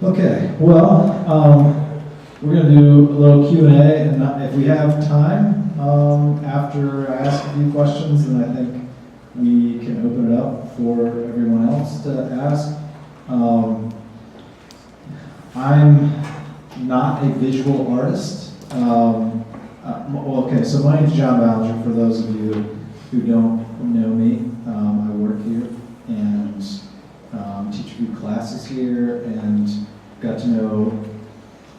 Okay, well, we're going to do a little Q&A, and if we have time after I ask a few questions, then I think we can open it up for everyone else to ask. I'm not a visual artist. Okay, so my name's John Ballenger, for those of you who don't know me. I work here and teach a few classes here, and got to know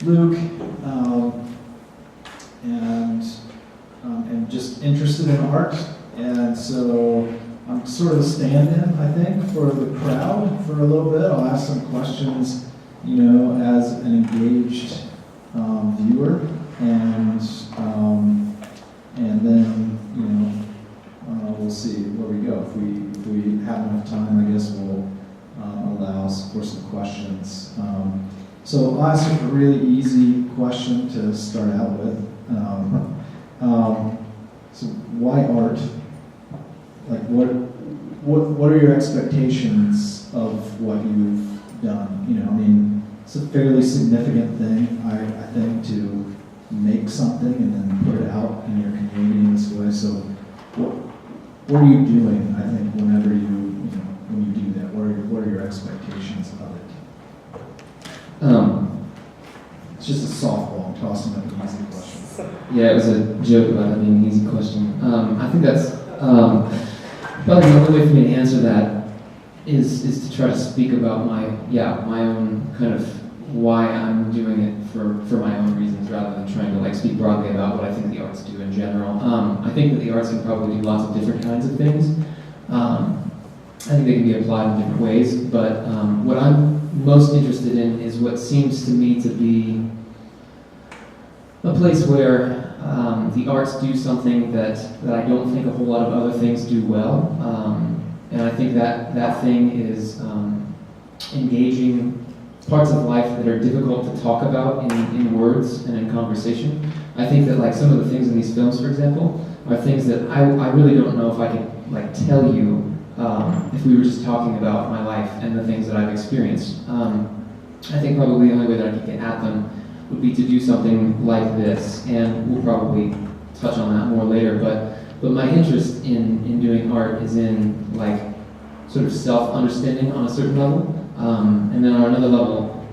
Luke, and just interested in art, and so I'm sort of a stand-in, I think, for the crowd for a little bit. I'll ask some questions, as an engaged viewer, and then, we'll see where we go. If we have enough time, I guess we'll allow for some questions. So I'll ask a really easy question to start out with. So why art? Like, what are your expectations of what you've done? It's a fairly significant thing, I think, to make something and then put it out in your community in this way. So what are you doing, I think, whenever when you do that? What are your expectations of it? It's just a softball. I'm tossing up an easy question. Yeah, it was a joke about it being an easy question. I think that's probably the only way for me to answer that is to try to speak about my own kind of why I'm doing it for my own reasons, rather than trying to speak broadly about what I think the arts do in general. I think that the arts can probably do lots of different kinds of things. I think they can be applied in different ways, but what I'm most interested in is what seems to me to be a place where the arts do something that I don't think a whole lot of other things do well. And I think that thing is engaging parts of life that are difficult to talk about in words and in conversation. I think that some of the things in these films, for example, are things that I really don't know if I could tell you if we were just talking about my life and the things that I've experienced. I think probably the only way that I could get at them would be to do something like this, and we'll probably touch on that more later, but my interest in doing art is in sort of self-understanding on a certain level, and then on another level,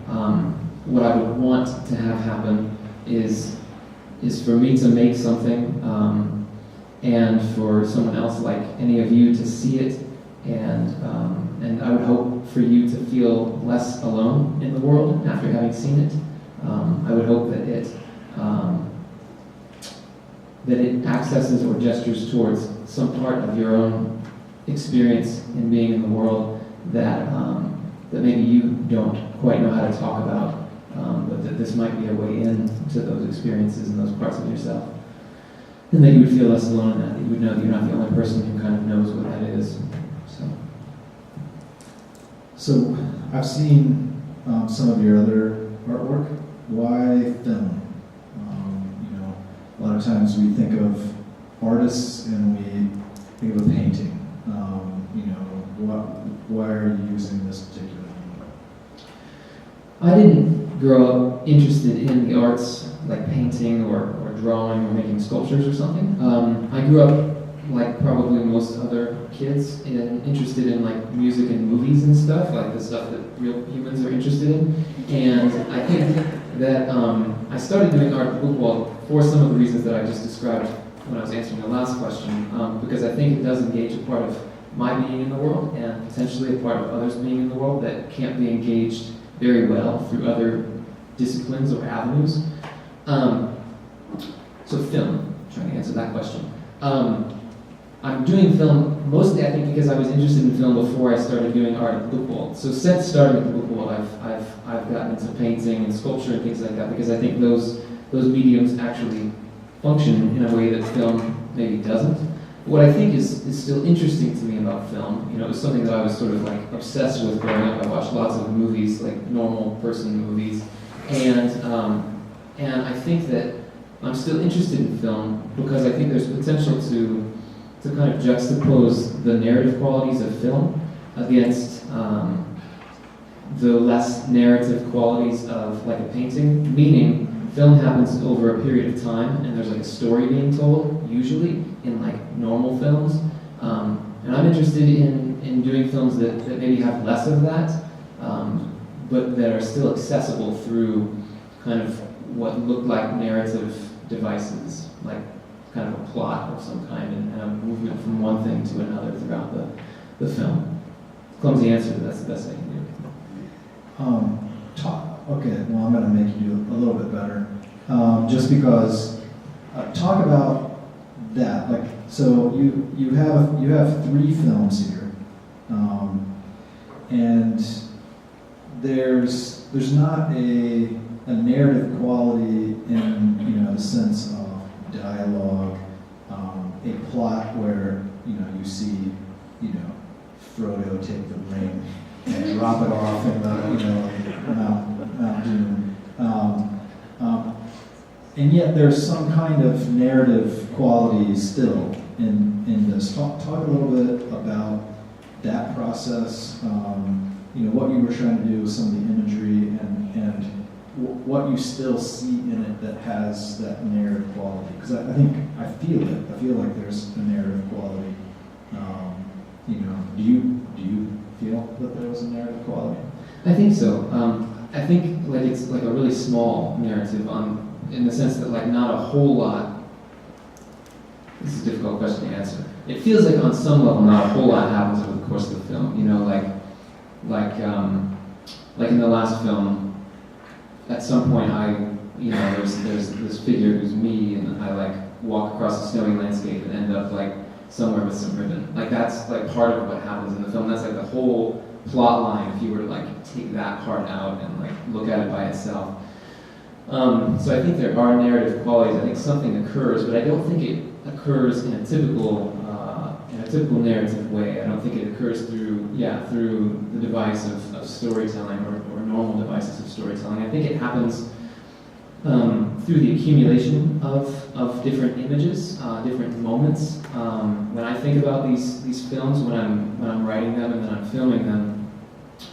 what I would want to have happen is for me to make something, and for someone else like any of you to see it, and I would hope for you to feel less alone in the world after having seen it. I would hope that it accesses or gestures towards some part of your own experience in being in the world that maybe you don't quite know how to talk about, but that this might be a way in to those experiences and those parts of yourself. And that you would feel less alone in that you would know that you're not the only person who kind of knows what that is. So I've seen some of your other artwork. Why film? A lot of times we think of artists and we think of a painting. Why are you using this particular medium? I didn't grow up interested in the arts, like painting or drawing or making sculptures or something. I grew up, like probably most other kids, interested in music and movies and stuff, like the stuff that real humans are interested in. And I think that I started doing art at Book for some of the reasons that I just described when I was answering the last question, because I think it does engage a part of my being in the world and potentially a part of others being in the world that can't be engaged very well through other disciplines or avenues. So film, trying to answer that question. I'm doing film mostly, I think, because I was interested in film before I started doing art at the Book. So since starting at the Book, I've gotten into painting and sculpture and things like that, because I think those mediums actually function in a way that film maybe doesn't. What I think is still interesting to me about film, it was something that I was sort of obsessed with growing up. I watched lots of movies, normal person movies, and I think that I'm still interested in film because I think there's potential to kind of juxtapose the narrative qualities of film against the less narrative qualities of like a painting, meaning film happens over a period of time and there's like a story being told, usually in like normal films. And I'm interested in doing films that maybe have less of that, but that are still accessible through kind of what look like narrative devices, like kind of a plot of some kind and a movement from one thing to another throughout the film. Clumsy answer, but that's the best I can do. Okay, well, I'm going to make you do a little bit better. Just because, talk about that. Like, so you have 3 films here, and there's not a narrative quality in the sense of dialogue, a plot where you see Frodo take the ring and drop it off in the Mount Doom. And yet there's some kind of narrative quality still in this. Talk a little bit about that process, what you were trying to do with some of the imagery and what you still see in it that has that narrative quality. Because I feel it. I feel like there's a narrative quality. Do you feel that there was a narrative quality? I think so. I think like it's like a really small narrative in the sense that like not a whole lot. This is a difficult question to answer. It feels like on some level not a whole lot happens over the course of the film. Like in the last film, at some point there's this figure who's me, and I like walk across a snowy landscape and end up like somewhere with some ribbon. Like that's like part of what happens in the film. That's like the whole plot line if you were to like take that part out and like look at it by itself. So I think there are narrative qualities. I think something occurs, but I don't think it occurs in a typical narrative way. I don't think it occurs through the device of storytelling or normal devices of storytelling. I think it happens through the accumulation of different images, different moments. When I think about these films, when I'm writing them and then I'm filming them,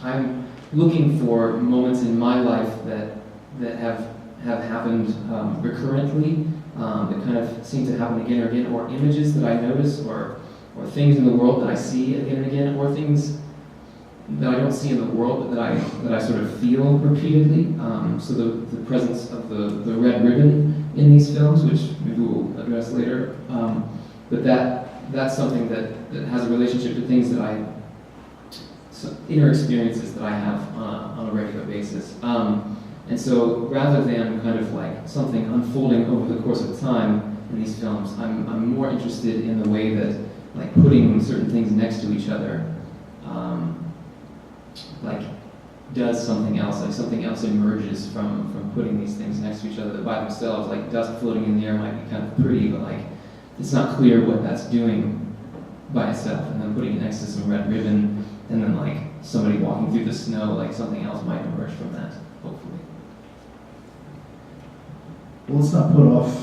I'm looking for moments in my life that have happened recurrently, that kind of seem to happen again or again, or images that I notice, or things in the world that I see again and again, or things that I don't see in the world, but that I sort of feel repeatedly. So the presence of the red ribbon in these films, which maybe we'll address later, but that's something that has a relationship to things that inner experiences that I have on a regular basis. And so rather than kind of like something unfolding over the course of time in these films, I'm more interested in the way that like putting certain things next to each other like does something else, like something else emerges from putting these things next to each other that by themselves, like dust floating in the air might be kind of pretty, but like it's not clear what that's doing by itself. And then putting it next to some red ribbon, and then like somebody walking through the snow, like something else might emerge from that, hopefully. Well, let's not put off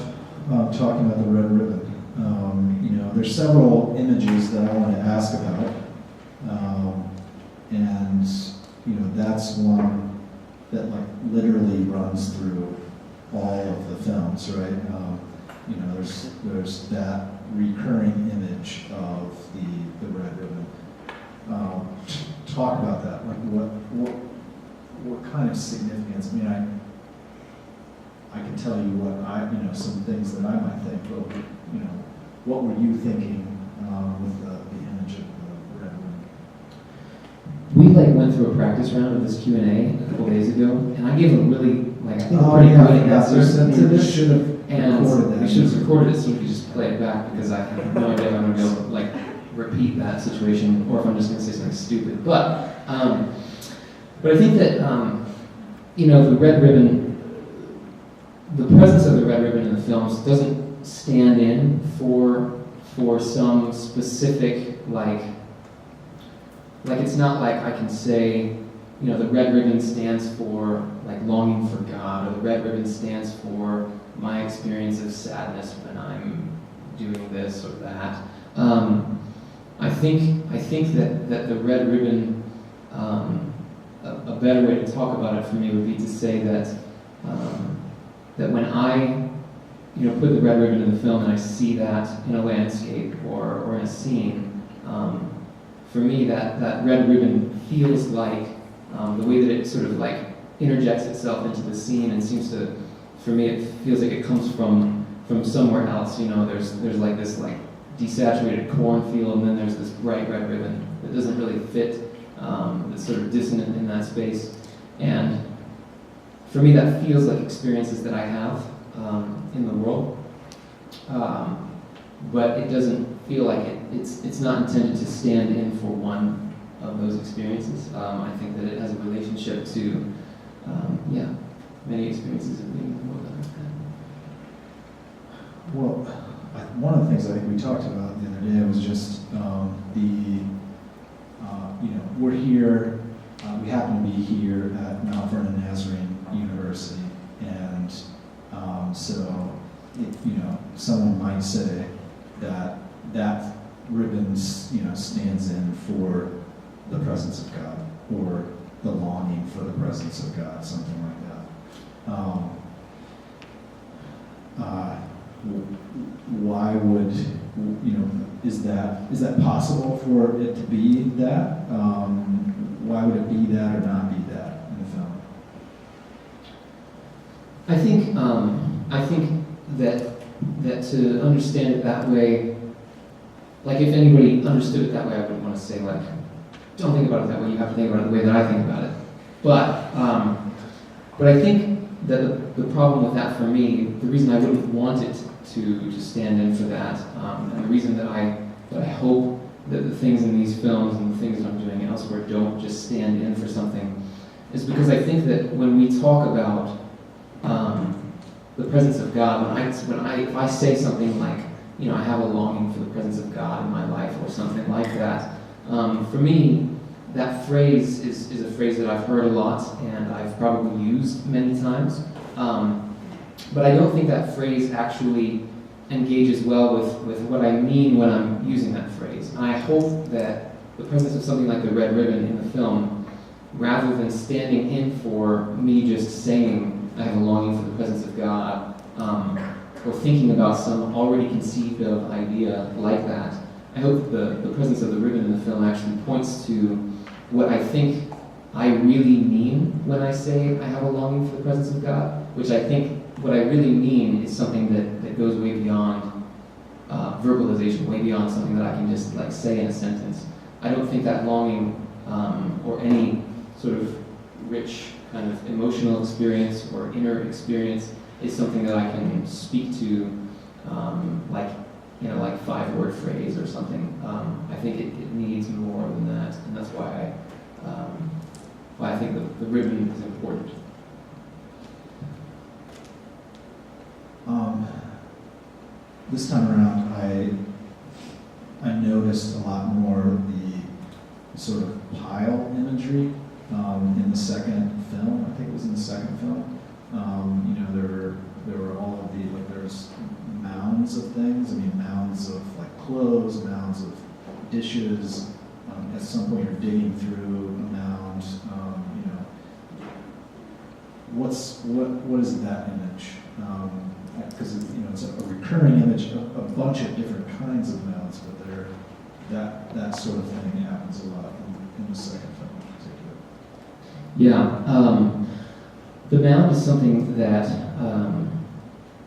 talking about the red ribbon. There's several images that I want to ask about, and that's one that like literally runs through all of the films, right? There's that recurring image of the red ribbon. Talk about that. Like what kind of significance? I mean, I can tell you what some things that I might think, but what were you thinking with the image of the red ribbon? We went through a practice round of this Q&A a couple days ago, and I gave a really I think a pretty good answer to this. Should have recorded that. We should have recorded it so we could just play it back, because I have no idea if I'm going to be able to repeat that situation, or if I'm just going to say something stupid. But I think that the red ribbon, the presence of the red ribbon in the films doesn't stand in for some specific like it's not like I can say the red ribbon stands for longing for God, or the red ribbon stands for my experience of sadness when I'm doing this or that. I think that the red ribbon a better way to talk about it for me would be to say that that when I put the red ribbon in the film and I see that in a landscape or in a scene, for me that red ribbon feels like the way that it sort of like interjects itself into the scene and seems to, for me, it feels like it comes from somewhere else. There's like this like desaturated cornfield, and then there's this bright red ribbon that doesn't really fit. That's sort of dissonant in that space, and for me, that feels like experiences that I have in the world, but it doesn't feel like it's not intended to stand in for one of those experiences. I think that it has a relationship to, many experiences of being in the world that I've had. Well, one of the things I think we talked about the other day was just we're here, we happen to be here at Mount Vernon Nazarene University, and someone might say that ribbon, stands in for the presence of God, or the longing for the presence of God, something like that. Why would, is that possible for it to be that? Why would it be that or not be that in the film? I think that to understand it that way, like if anybody understood it that way, I wouldn't want to say like, don't think about it that way, you have to think about it the way that I think about it. But I think that the problem with that for me, the reason I wouldn't want it to stand in for that, and the reason that I hope that the things in these films and the things that I'm doing elsewhere don't just stand in for something, is because I think that when we talk about the presence of God, if I say something like, I have a longing for the presence of God in my life or something like that, for me, that phrase is a phrase that I've heard a lot and I've probably used many times. But I don't think that phrase actually engages well with what I mean when I'm using that phrase. And I hope that the presence of something like the red ribbon in the film, rather than standing in for me just saying I have a longing for the presence of God, or thinking about some already conceived of idea like that, I hope the presence of the ribbon in the film actually points to what I think I really mean when I say I have a longing for the presence of God, which I think what I really mean is something that goes way beyond verbalization, way beyond something that I can just like say in a sentence. I don't think that longing or any sort of rich kind of emotional experience or inner experience is something that I can speak to like 5-word phrase or something. I think it needs more than that, and that's why I think the ribbon is important. This time around, I noticed a lot more the sort of pile imagery in the second film. I think it was in the second film. There were all of the, there's mounds of things. Mounds of clothes, mounds of dishes. At some point, you're digging through a mound. What is that image? Because it's a recurring image, a bunch of different kinds of mounds, but that sort of thing happens a lot in the second film in particular. Yeah, the mound is something that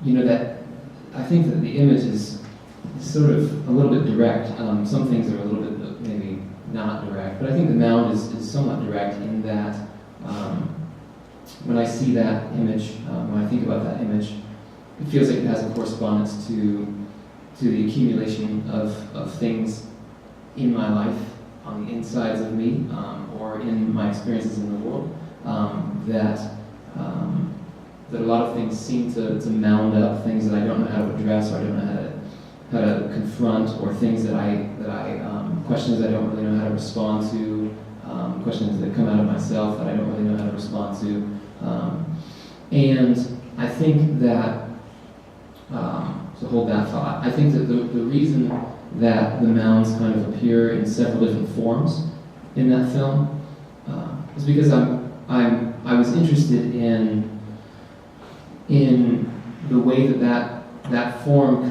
that I think that the image is sort of a little bit direct. Some things are a little bit maybe not direct, but I think the mound is somewhat direct in that when I see that image, when I think about that image, it feels like it has a correspondence to the accumulation of things in my life, on the insides of me, or in my experiences in the world, that a lot of things seem to mound up, things that I don't know how to address, or I don't know how to confront, or things that I questions I don't really know how to respond to, questions that come out of myself that I don't really know how to respond to, and I think that. So hold that thought. I think that the reason that the mounds kind of appear in several different forms in that film is because I'm I was interested in the way that form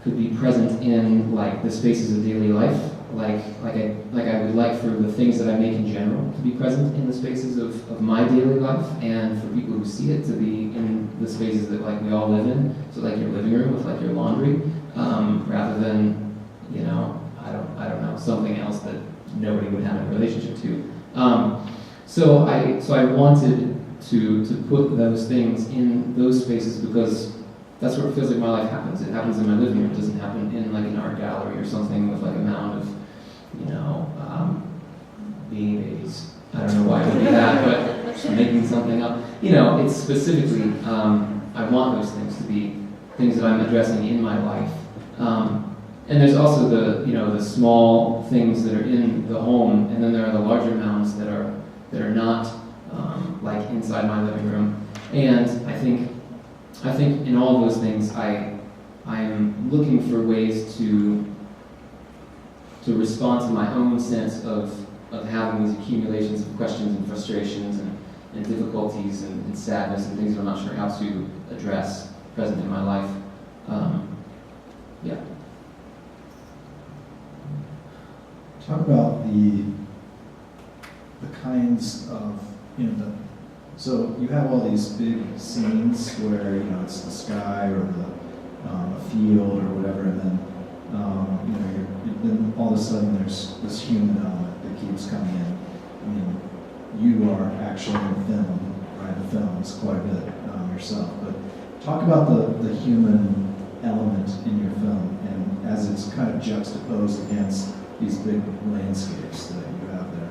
could be present in like the spaces of daily life, like I would like for the things that I make in general to be present in the spaces of my daily life, and for people who see it to be in the spaces that like we all live in. So like your living room with like your laundry, rather than, you know, I don't know, something else that nobody would have a relationship to. So I wanted to put those things in those spaces because that's where it feels like my life happens. It happens in my living room. It doesn't happen in like an art gallery or something with like a mound of, you know, beanie babies. I don't know why I would do that, but just making something up. You know, it's specifically, I want those things to be things that I'm addressing in my life. And there's also the small things that are in the home, and then there are the larger mounds that are not like inside my living room. And I think in all of those things, I am looking for ways to respond to my own sense of having these accumulations of questions and frustrations and difficulties and sadness and things that I'm not sure how to address present in my life. Yeah. Talk about the kinds of, so you have all these big scenes where, it's the sky or a field or whatever, and then, then all of a sudden there's this human element that keeps coming in. I mean, you are actually in the film, right? The film is quite a bit yourself, but talk about the human element in your film and as it's kind of juxtaposed against these big landscapes that you have there.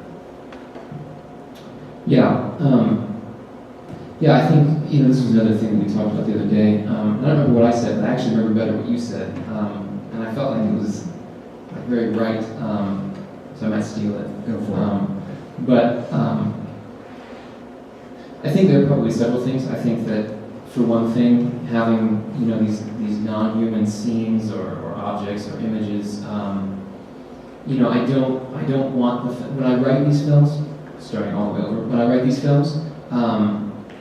Yeah, I think, this was another thing that we talked about the other day. I don't remember what I said, but I actually remember better what you said. And I felt like it was like very right, so I might steal it. Go for it. But I think there are probably several things. I think that, for one thing, having, these non-human scenes or objects or images, I don't want when I write these films, starting all the way over, when I write these films,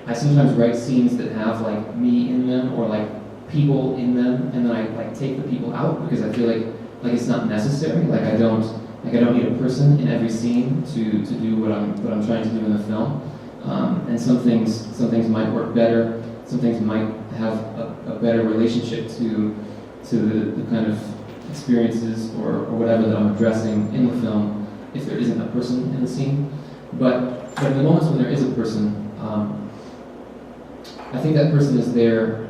I sometimes write scenes that have like me in them or like people in them, and then I like take the people out because I feel like it's not necessary. Like I don't need a person in every scene to do what I'm trying to do in the film. And some things might work better. Some things might have a better relationship to the kind of experiences or whatever that I'm addressing in the film if there isn't a person in the scene. But in the moments when there is a person, I think that person is there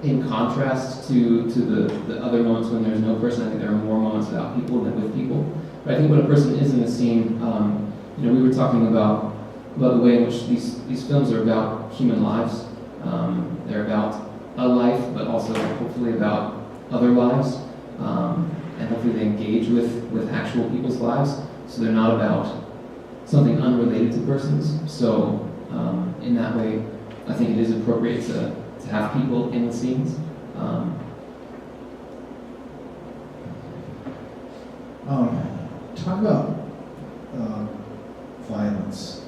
in contrast to the other moments when there's no person. I think there are more moments without people than with people. But I think when a person is in the scene, we were talking about the way in which these films are about human lives. They're about a life, but also hopefully about other lives. And hopefully they engage with actual people's lives. So they're not about something unrelated to persons. So in that way, I think it is appropriate to have people in the scenes. Talk about violence.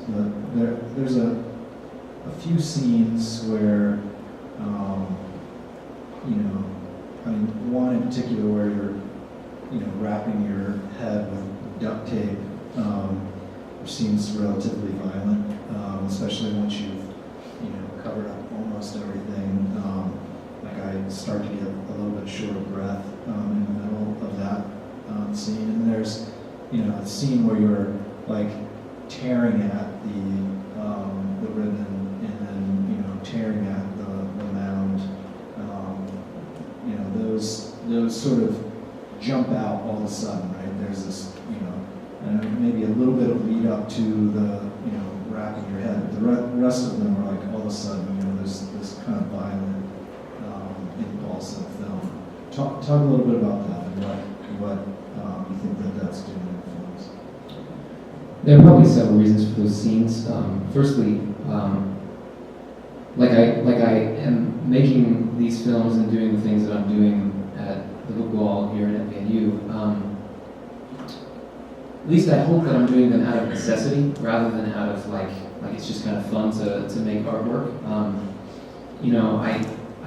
There's a few scenes where, one in particular where you're, wrapping your head with duct tape, which seems relatively violent, especially once you've, covered up almost everything. Like I start to get a little bit short of breath in the middle of that scene. And there's, a scene where you're like tearing at the ribbon and then, tearing at the mound. Those sort of jump out all of a sudden, right? There's this, and maybe a little bit of lead up to the, wrapping your head. But the rest of them are like all of a sudden, there's this kind of violent impulse in the film. Talk a little bit about that and what you think that's doing in the films. There are probably several reasons for those scenes. Firstly, like I am making these films and doing the things that I'm doing at the book wall here at NPNU. At least I hope that I'm doing them out of necessity rather than out of like like it's just kind of fun to make artwork. You know, I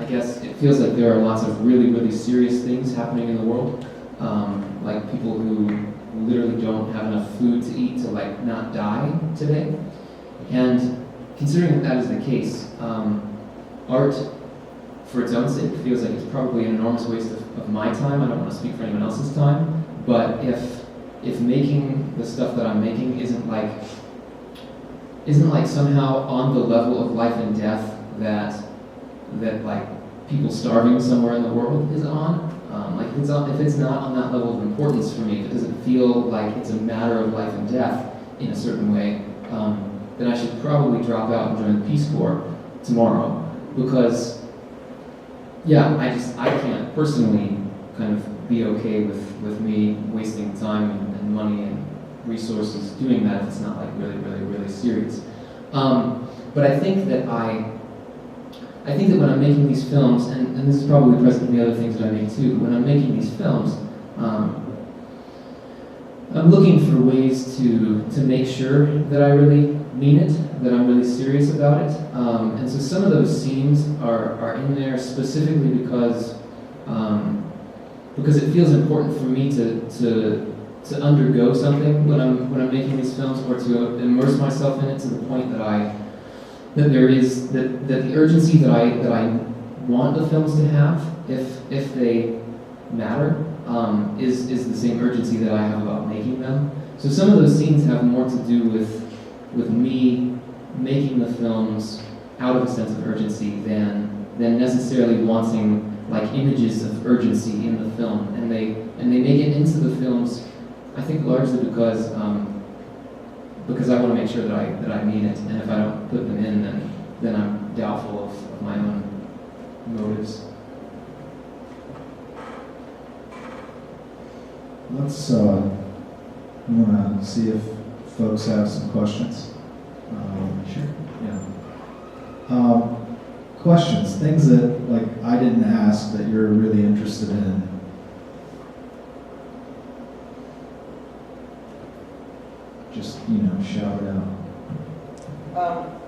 guess it feels like there are lots of really, really serious things happening in the world, like people who literally don't have enough food to eat to like not die today. And considering that is the case, art, for its own sake, feels like it's probably an enormous waste of my time. I don't want to speak for anyone else's time, but if making the stuff that I'm making isn't like somehow on the level of life and death that like people starving somewhere in the world is on, like if it's not on that level of importance for me, if it doesn't feel like it's a matter of life and death in a certain way, then I should probably drop out and join the Peace Corps tomorrow, because yeah, I can't personally kind of be okay with me wasting time and money and resources doing that if it's not like really, really, really serious. But I think that when I'm making these films, and this is probably present in the other things that I make too, when I'm making these films, I'm looking for ways to make sure that I really mean it, that I'm really serious about it. And so some of those scenes are in there specifically because it feels important for me to undergo something when I'm making these films, or to immerse myself in it to the point that the urgency that I want the films to have, if they matter, is the same urgency that I have about making them. So some of those scenes have more to do with me making the films out of a sense of urgency than necessarily wanting like images of urgency in the film, and they make it into the films, I think largely because I want to make sure that I mean it, and if I don't put them in, then I'm doubtful of my own motives. Let's I want to see if folks have some questions. Sure. Yeah. Questions, things that like I didn't ask that you're really interested in. Just, shout it out.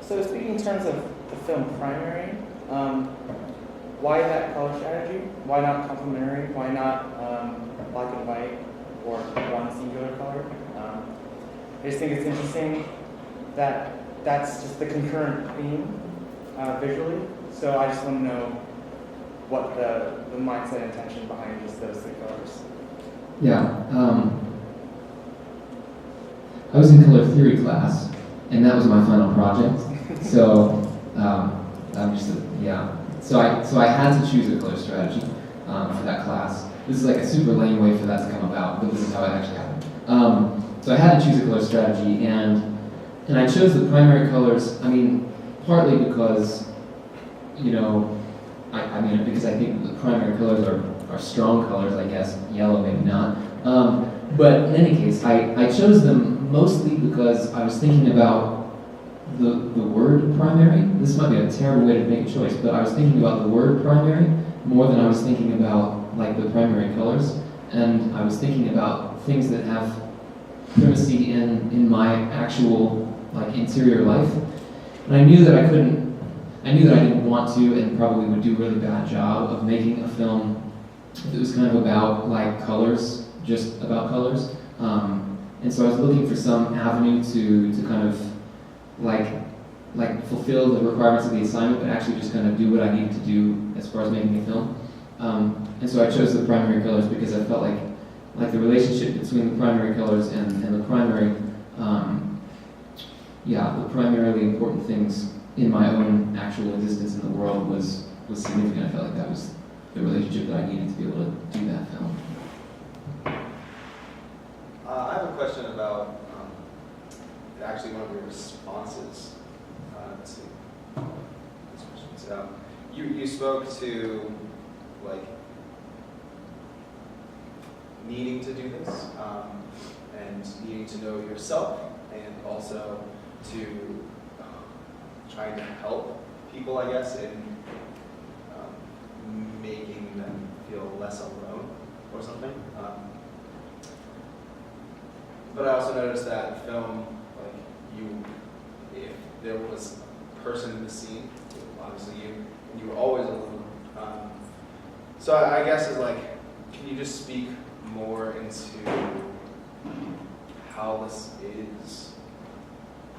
So speaking in terms of the film primary, why that color strategy? Why not complementary? Why not black and white or one singular color? I just think it's interesting that that's just the concurrent theme visually. So I just want to know what the mindset and intention behind just those three colors. Yeah. I was in color theory class, and that was my final project. So I'm just So I had to choose a color strategy for that class. This is like a super lame way for that to come about, but this is how it actually happened. So I had to choose a color strategy, and I chose the primary colors. I mean, partly because because I think the primary colors are strong colors. I guess yellow, maybe not. But in any case, I chose them mostly because I was thinking about the word primary. This might be a terrible way to make a choice, but I was thinking about the word primary more than I was thinking about like the primary colors, and I was thinking about things that have primacy in my actual like interior life. And I knew that I didn't want to, and probably would do a really bad job of making a film if it was kind of about like colors, just about colors. And so I was looking for some avenue to kind of like fulfill the requirements of the assignment, but actually just kind of do what I needed to do as far as making a film. And so I chose the primary colors because I felt like the relationship between the primary colors and the primary, the primarily important things in my own actual existence in the world was significant. I felt like that was the relationship that I needed to be able to do that film. I have a question about actually one of your responses. Let's see. You spoke to like needing to do this and needing to know yourself, and also to trying to help people, I guess, in making them feel less alone or something. But I also noticed that film, like there was a person in the scene, obviously you, and you were always alone. So I guess is like, can you just speak more into how this is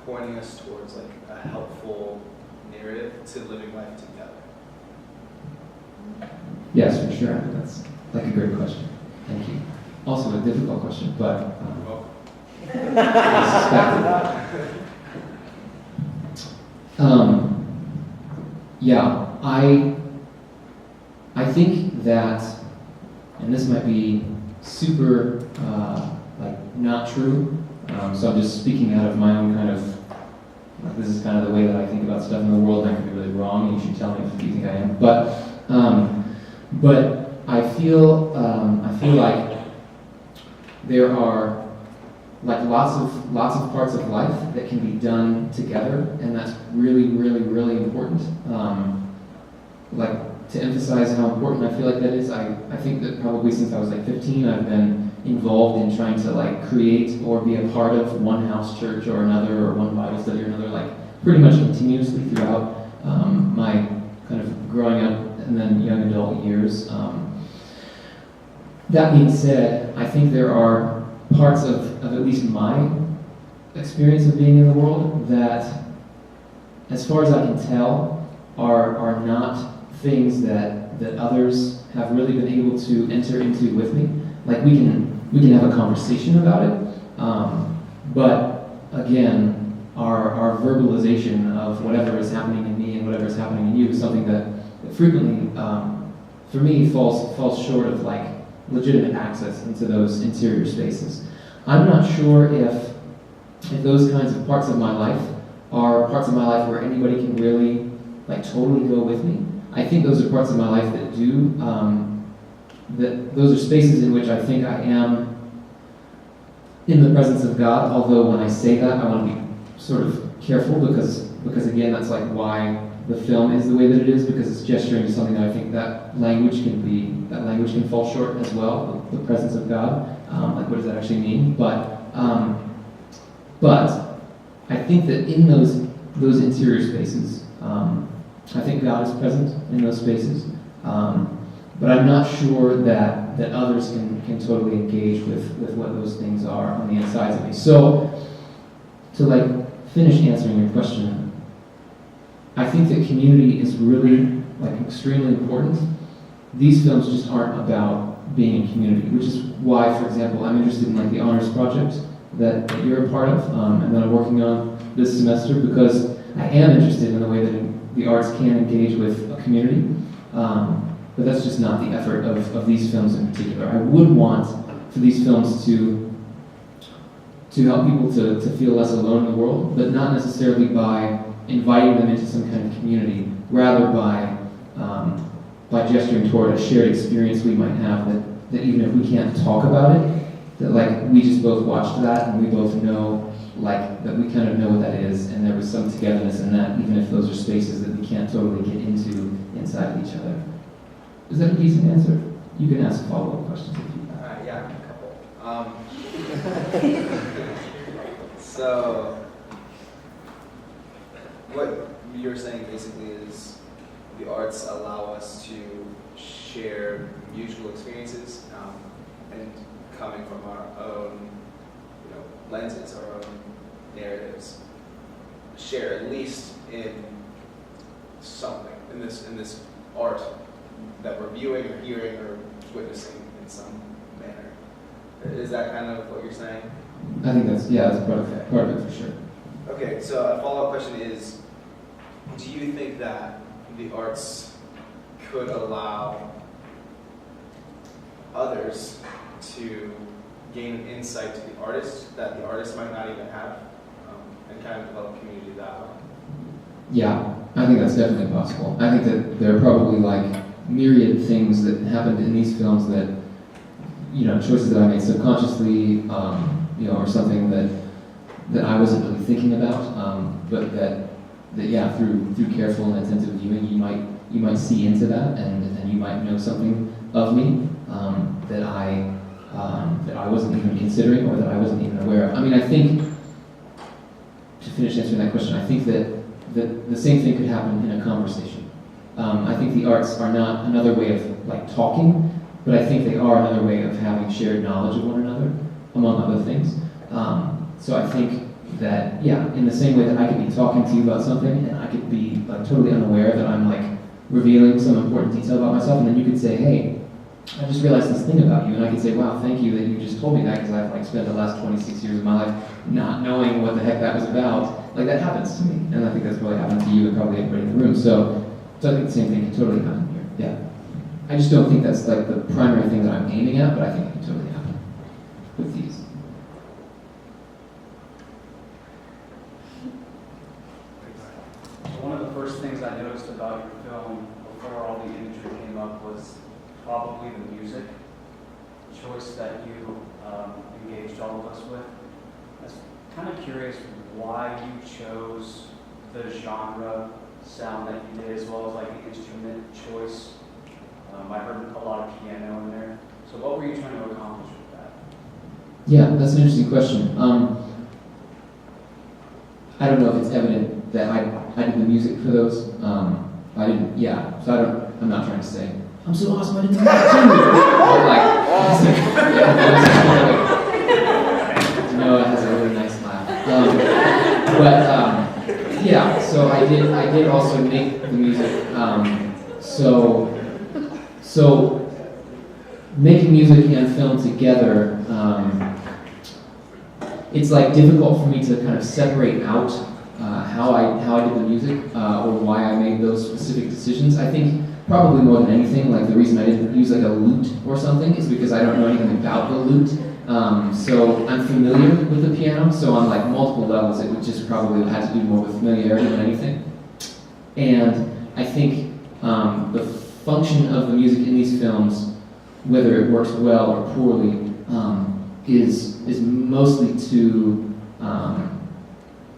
pointing us towards like a helpful narrative to living life together? Yes, for sure. That's like a great question. Thank you. Also a difficult question, but yeah, I think that, and this might be super like not true. So I'm just speaking out of my own kind of, like, this is kind of the way that I think about stuff in the world, and I could be really wrong, and you should tell me if you think I am. But I feel like there are like lots of parts of life that can be done together, and that's really, really, really important. Like, to emphasize how important I feel like that is, I think that probably since I was like 15, I've been involved in trying to like create or be a part of one house church or another, or one Bible study or another, like pretty much continuously throughout my kind of growing up and then young adult years. That being said, I think there are parts of at least my experience of being in the world that, as far as I can tell, are not things that others have really been able to enter into with me. Like, we can have a conversation about it, but again, our verbalization of whatever is happening in me and whatever is happening in you is something that frequently, for me, falls short of like legitimate access into those interior spaces. I'm not sure if those kinds of parts of my life are parts of my life where anybody can really like totally go with me. I think those are parts of my life that do. That those are spaces in which I think I am in the presence of God. Although when I say that, I want to be sort of careful because again, that's like why the film is the way that it is, because it's gesturing to something that I think that language can fall short as well. The presence of God, like what does that actually mean? But I think that in those interior spaces, I think God is present in those spaces. But I'm not sure that others can totally engage with what those things are on the insides of me. So, to like finish answering your question, I think that community is really like extremely important. These films just aren't about being in community, which is why, for example, I'm interested in like the honors project that you're a part of, and that I'm working on this semester, because I am interested in the way that the arts can engage with a community. But that's just not the effort of these films in particular. I would want for these films to help people to feel less alone in the world, but not necessarily by inviting them into some kind of community, rather by gesturing toward a shared experience we might have that even if we can't talk about it, that like we just both watched that and we both know like that we kind of know what that is, and there was some togetherness in that, even if those are spaces that we can't totally get into inside of each other. Is that a decent answer? You can ask follow-up questions if you want. Yeah, a couple. So, what you're saying basically is the arts allow us to share mutual experiences, and coming from our own, lenses, our own narratives, share at least in something in this art that we're viewing or hearing or witnessing in some manner. Is that kind of what you're saying? I think that's part of it for sure. Okay, so a follow-up question is, do you think that the arts could allow others to gain an insight to the artist that the artist might not even have, and kind of develop community that way? Yeah, I think that's definitely possible. I think that there are probably like myriad things that happened in these films that, choices that I made subconsciously, or something that I wasn't really thinking about, but that through careful and attentive viewing, you might see into that, and you might know something of me that I wasn't even considering or that I wasn't even aware of. I mean, I think, to finish answering that question, I think that the same thing could happen in a conversation. I think the arts are not another way of like talking, but I think they are another way of having shared knowledge of one another, among other things. So I think that, yeah, in the same way that I could be talking to you about something and I could be like totally unaware that I'm like revealing some important detail about myself, and then you could say, hey, I just realized this thing about you, and I could say, wow, thank you that you just told me that, because I've like spent the last 26 years of my life not knowing what the heck that was about. Like that happens to me, and I think that's probably happened to you and probably everybody in the room. So I think the same thing can totally happen here. Yeah. I just don't think that's like the primary thing that I'm aiming at, but I think it can totally happen with these. One of the first things I noticed about your film before all the imagery came up was probably the music choice that you engaged all of us with. I was kind of curious why you chose the genre sound that you did, as well as like the instrument choice. I heard a lot of piano in there. So what were you trying to accomplish with that? Yeah, that's an interesting question. I don't know if it's evident that I did the music for those. I didn't, yeah, so I'm not trying to say, I'm so awesome, I didn't do that too. But like, yeah, Noah has a really nice laugh. Yeah, so I did also make the music. So making music and film together, it's like difficult for me to kind of separate out how I did the music or why I made those specific decisions. I think probably more than anything, like the reason I didn't use like a lute or something is because I don't know anything about the lute. So I'm familiar with the piano, so on like multiple levels it would just probably have to do more with familiarity than anything. And I think the function of the music in these films, whether it works well or poorly, is mostly to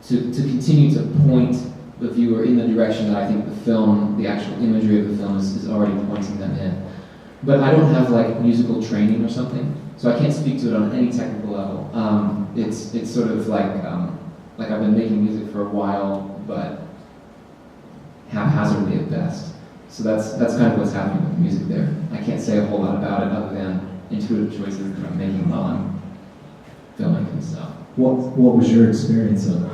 continue to point the viewer in the direction that I think the film, the actual imagery of the film is already pointing them in. But I don't have like musical training or something, so I can't speak to it on any technical level. It's sort of like I've been making music for a while, but haphazardly at best. So that's kind of what's happening with the music there. I can't say a whole lot about it other than intuitive choices that I'm making while I'm filming and stuff. What was your experience of it?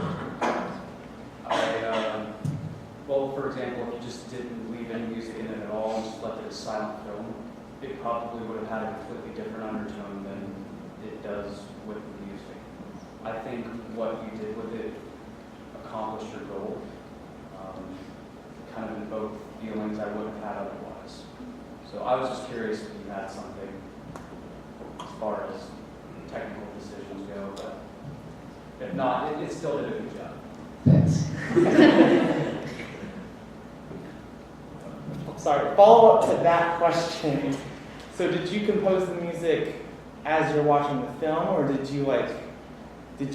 Well, for example, if you just didn't leave any music in it at all and just left it as silent film, it probably would have had a completely different undertone than it does with the music. I think what you did with it accomplished your goal. Kind of invoked feelings I wouldn't have had otherwise. So I was just curious if you had something as far as technical decisions go, but if not, it still did a good job. Thanks. Sorry, follow up to that question. So did you compose the music as you're watching the film, or did you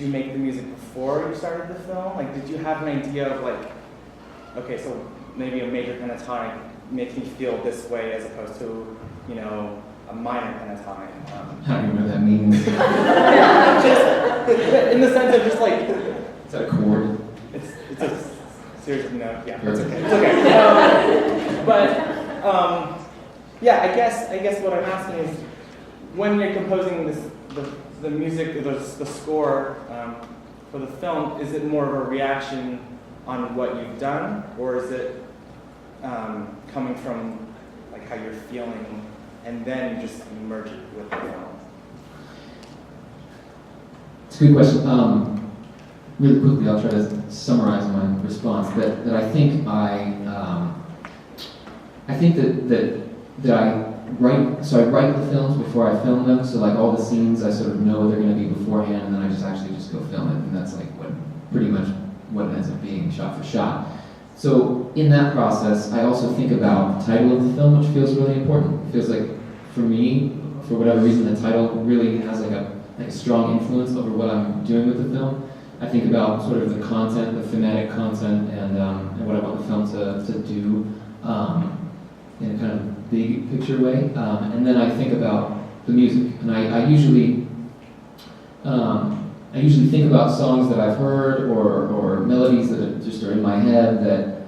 make the music before you started the film? Like, did you have an idea of like, okay, so maybe a major pentatonic makes me feel this way as opposed to, you know, a minor pentatonic? How do you know what that means? Just in the sense of just like, Is that a chord? it's a series of notes. Yeah, it's okay. It's okay. Yeah, I guess what I'm asking is, when you're composing the music, the score for the film, is it more of a reaction on what you've done, or is it coming from like how you're feeling, and then you just merge it with the film? It's a good question. Really quickly, I'll try to summarize my response. That I think that I write. So I write the films before I film them. So like all the scenes, I sort of know they're going to be beforehand, and then I just go film it, and that's like pretty much what it ends up being, shot for shot. So in that process, I also think about the title of the film, which feels really important. It feels like, for me, for whatever reason, the title really has like a strong influence over what I'm doing with the film. I think about sort of the content, the thematic content, and what I want the film to do in a kind of big picture way. And then I think about the music, and I usually I usually think about songs that I've heard or melodies that are in my head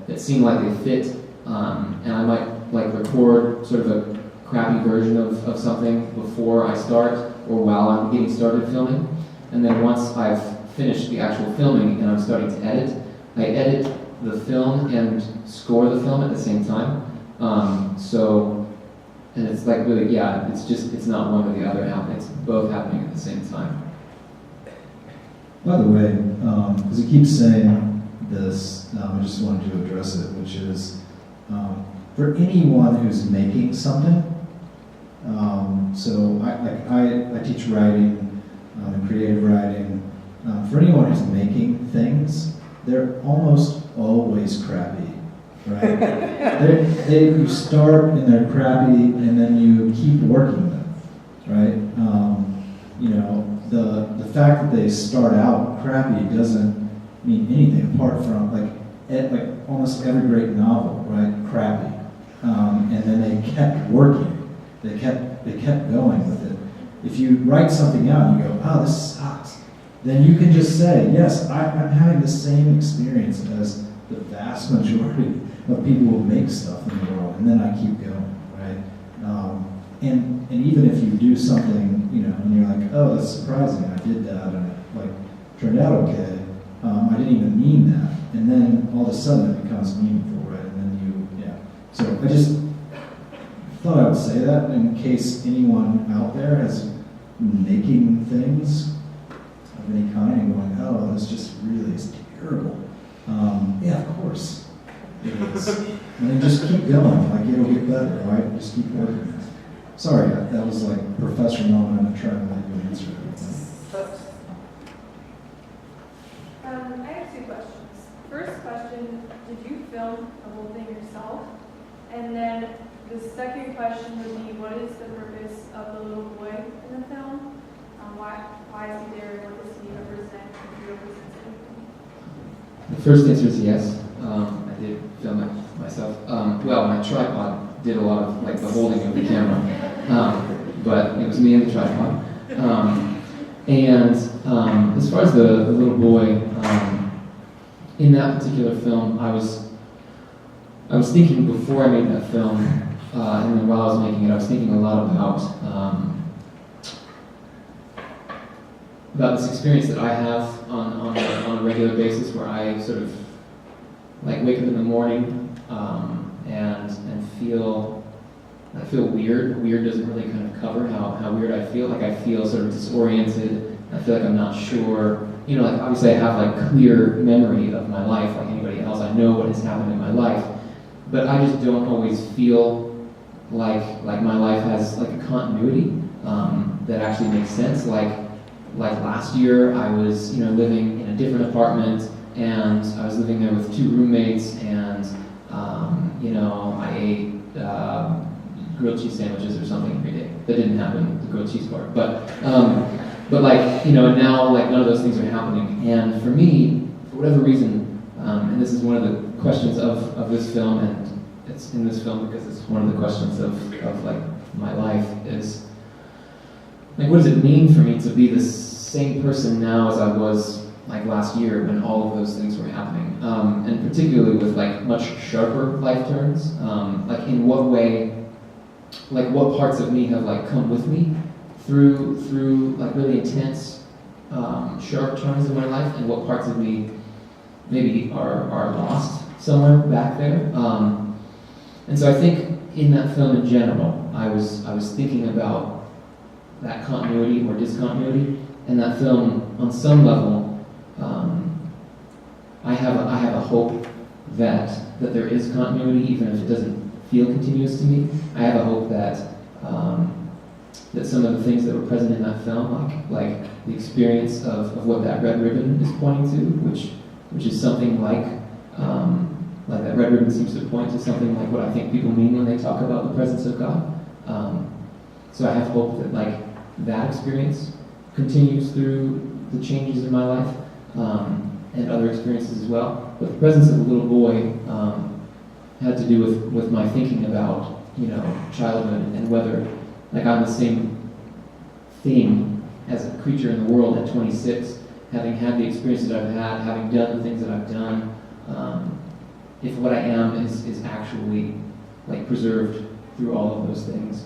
that seem like they fit, and I might like record sort of a crappy version of something before I start or while I'm getting started filming. And then once I've finished the actual filming and I'm starting to edit, I edit the film and score the film at the same time. And it's like really, yeah, it's not one or the other happening, it's both happening at the same time. By the way, because you keep saying this, I just wanted to address it, which is for anyone who's making something. So I teach writing and creative writing. For anyone who's making things, they're almost always crappy, right? You start and they're crappy, and then you keep working them, right? The fact that they start out crappy doesn't mean anything apart from like almost every great novel, right? Crappy, and then they kept working. They kept going with it. If you write something out and you go, oh, this sucks, then you can just say, yes, I'm having the same experience as the vast majority of people who make stuff in the world, and then I keep going, right? And even if you do something, and you're like, oh, that's surprising, I did that, and it turned out okay, I didn't even mean that, and then all of a sudden it becomes meaningful, right? And then so I just thought I would say that in case anyone out there has making things of any kind and going, oh, this just really is terrible. Yeah, of course it is. And then just keep going, it'll get better, right? Just keep working. Sorry, that was like Professor Nonhuman trying to make you answer it. I have two questions. First question, did you film the whole thing yourself? And then the second question would be, what is the purpose of the little boy in the film? Why is he there? What does he represent? If he represents anything? The first answer is yes. I did film it myself. My tripod did a lot of the holding of the camera, but it was me and the tripod. As far as the little boy, in that particular film, I was thinking before I made that film, and then while I was making it, I was thinking a lot about this experience that I have on a regular basis, where I sort of wake up in the morning and feel weird. Weird doesn't really kind of cover how weird I feel. I feel sort of disoriented. I feel like I'm not sure. Obviously I have clear memory of my life like anybody else. I know what has happened in my life, but I just don't always feel like my life has a continuity that actually makes sense. Like last year, I was living in a different apartment, and I was living there with 2 roommates, and I ate grilled cheese sandwiches or something every day. That didn't happen, the grilled cheese part. But now none of those things are happening. And for me, for whatever reason, and this is one of the questions of this film, and it's in this film because it's one of the questions of my life, is what does it mean for me to be the same person now as I was last year when all of those things were happening, and particularly with much sharper life turns. In what way, what parts of me have come with me through really intense sharp turns in my life, and what parts of me maybe are lost somewhere back there. And so I think in that film in general, I was thinking about that continuity or discontinuity, and that film on some level, I have a hope that there is continuity, even if it doesn't feel continuous to me. I have a hope that some of the things that were present in that film, like the experience of what that red ribbon is pointing to, which is something like that red ribbon seems to point to something like what I think people mean when they talk about the presence of God. So I have hope that that experience continues through the changes in my life, and other experiences as well. But the presence of the little boy had to do with my thinking about childhood, and whether I'm the same thing as a creature in the world at 26 having had the experiences that I've had, having done the things that I've done, if what I am is actually like preserved through all of those things.